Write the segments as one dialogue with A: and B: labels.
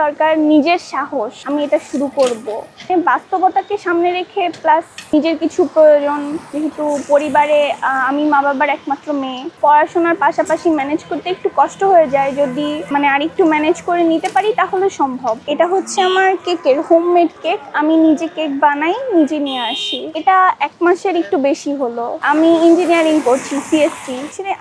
A: দরকার নিজের সাহস। আমি এটা শুরু করব। বাস্তবতাকে সামনে রেখে প্লাস নিজের কিছু প্রয়োজন, যেহেতু পরিবারে আমি মা বাবার একমাত্র মেয়ে, পড়াশোনার পাশাপাশি ম্যানেজ করতে একটু কষ্ট হয়ে যায়। যদি আরেকটু ম্যানেজ করে নিতে পারি তাহলে সম্ভব। এটা হচ্ছে আমার কেকের হোমমেড কেক। আমি নিজে কেক বানাই, নিজে নিয়ে আসি। এটা 1 মাসের একটু বেশি হলো। আমি ইঞ্জিনিয়ারিং করছি, সিএসসি।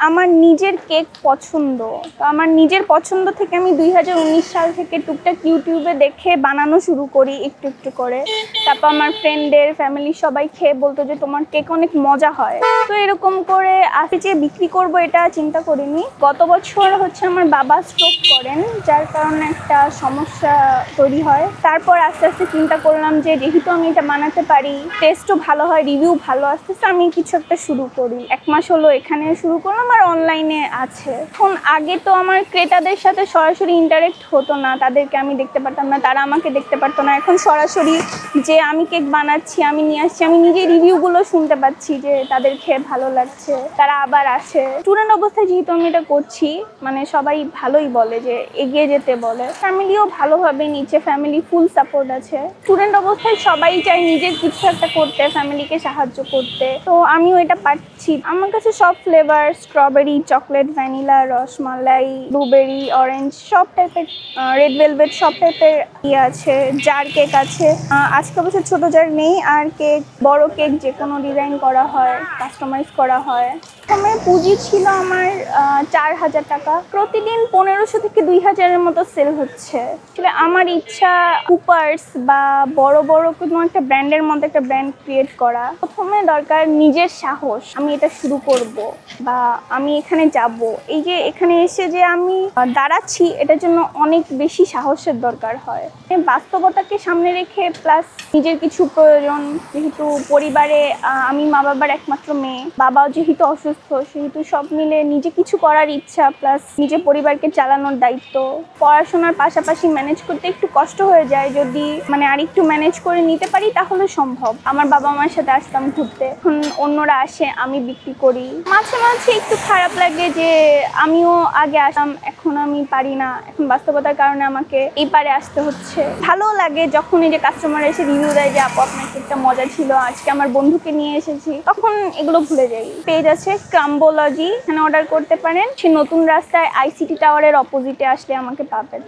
A: আমার নিজের কেক পছন্দ। তো আমার নিজের পছন্দ থেকে আমি 2019 সাল থেকে টুকটাক ইউটিউবে দেখে বানানো শুরু করি একটু একটু করে। তারপর আমার ফ্রেন্ডদের ফ্যামিলি সবাই খেয়ে বলতো যে তোমার কেক অনেক মজা হয়। তো এরকম করে আজকে যে বিক্রি করব এটা চিন্তা করিনি। গত বছর হচ্ছে আমার বাবা স্ট্রোক করেন, যার কারণে একটা সমস্যা তৈরি হয়। তারপর আস্তে আস্তে চিন্তা করলাম যে যেহেতু আমি এটা বানাতে পারি, টেস্টও ভালো হয়, রিভিউ ভালো আসতেছে, আমি কিছু একটা শুরু করি। 1 মাস হলো এখানে শুরু করলাম আর অনলাইনে আছে। এখন আগে তো আমার ক্রেতাদের সাথে সরাসরি ইন্টারেক্ট হতো না, তাদেরকে আমি দেখতে পারতাম না, তারা আমাকে দেখতে পারতো না। এখন সরাসরি যে আমি কেক বানাচ্ছি, আমি নিয়ে আসছি, আমি নিজে রিভিউগুলো শুনতে পাচ্ছি যে তাদের খেয়ে ভালো লাগছে, তারা আবার আসে। স্টুডেন্ট অবস্থায় যেহেতু আমি এটা করছি, সবাই ভালোই বলে যে এগিয়ে যেতে বলে। ফ্যামিলিও ভালোভাবে নিচে, ফ্যামিলি ফুল সাপোর্ট আছে। স্টুডেন্ট অবস্থায় সবাই চায় নিজের কিছু একটা করতে, ফ্যামিলিকে সাহায্য করতে। তো আমিও এটা পাচ্ছি। আমার কাছে সব flavour, strawberry, chocolate, vanilla, rasmalai, blueberry, orange, সব টাইপের, রেড ভেলভেট, সব টাইপের আছে। জার কেক আছে, আজকে অবশ্য ছোট জার নেই। আর কেক, বড় কেক যে কোনো ডিজাইন করা হয়, কাস্টমাইজ করা হয়। প্রথমে পুঁজি ছিল আমার 4000 টাকা। প্রতিদিন 1500 থেকে 2000-এর মতো সেল হচ্ছে। আসলে আমার ইচ্ছা কুপার্স বা বড় বড় কোনো একটা ব্র্যান্ডের মধ্যে একটা ব্র্যান্ড ক্রিয়েট করা। প্রথমে দরকার নিজের সাহস। আমি এটা শুরু করব বা আমি এখানে যাব। এই যে এখানে এসে যে আমি দাঁড়াচ্ছি, এটার জন্য অনেক বেশি সাহসের দরকার হয়। বাস্তবতাকে সামনে রেখে প্লাস নিজের কিছু প্রয়োজন, যেহেতু পরিবারে আমি মা বাবার একমাত্র মেয়ে, বাবাও যেহেতু অসুস্থ, সেহেতু সব মিলে নিজে কিছু করার ইচ্ছা প্লাস নিজের পরিবারকে চালানোর দায়িত্ব। পড়াশোনার পাশাপাশি ম্যানেজ করতে একটু কষ্ট হয়ে যায়। যদি আরেকটু ম্যানেজ করে নিতে পারি তাহলে সম্ভব। আমার বাবা মার সাথে আসতাম ঘুরতে, এখন অন্যরা আসে, আমি বিক্রি করি। মাঝে মাঝে একটু খারাপ লাগে যে আমিও আগে আসতাম, এখন আমি পারি না। এখন বাস্তবতার কারণে আমাকে এই পারে আসতে হচ্ছে। ভালো লাগে যখন এই যে কাস্টমার এসে রিভিউ দেয় যে আপু আপনার কেকটা মজা ছিল, আজকে আমার বন্ধুকে নিয়ে এসেছি, তখন এগুলো ভুলে যাই। পেজ আছে ক্রাম্বোলজি, এখানে অর্ডার করতে পারেন। সে নতুন রাস্তায় আইসিটি টাওয়ারের অপোজিটে আসলে আমাকে পাবেন।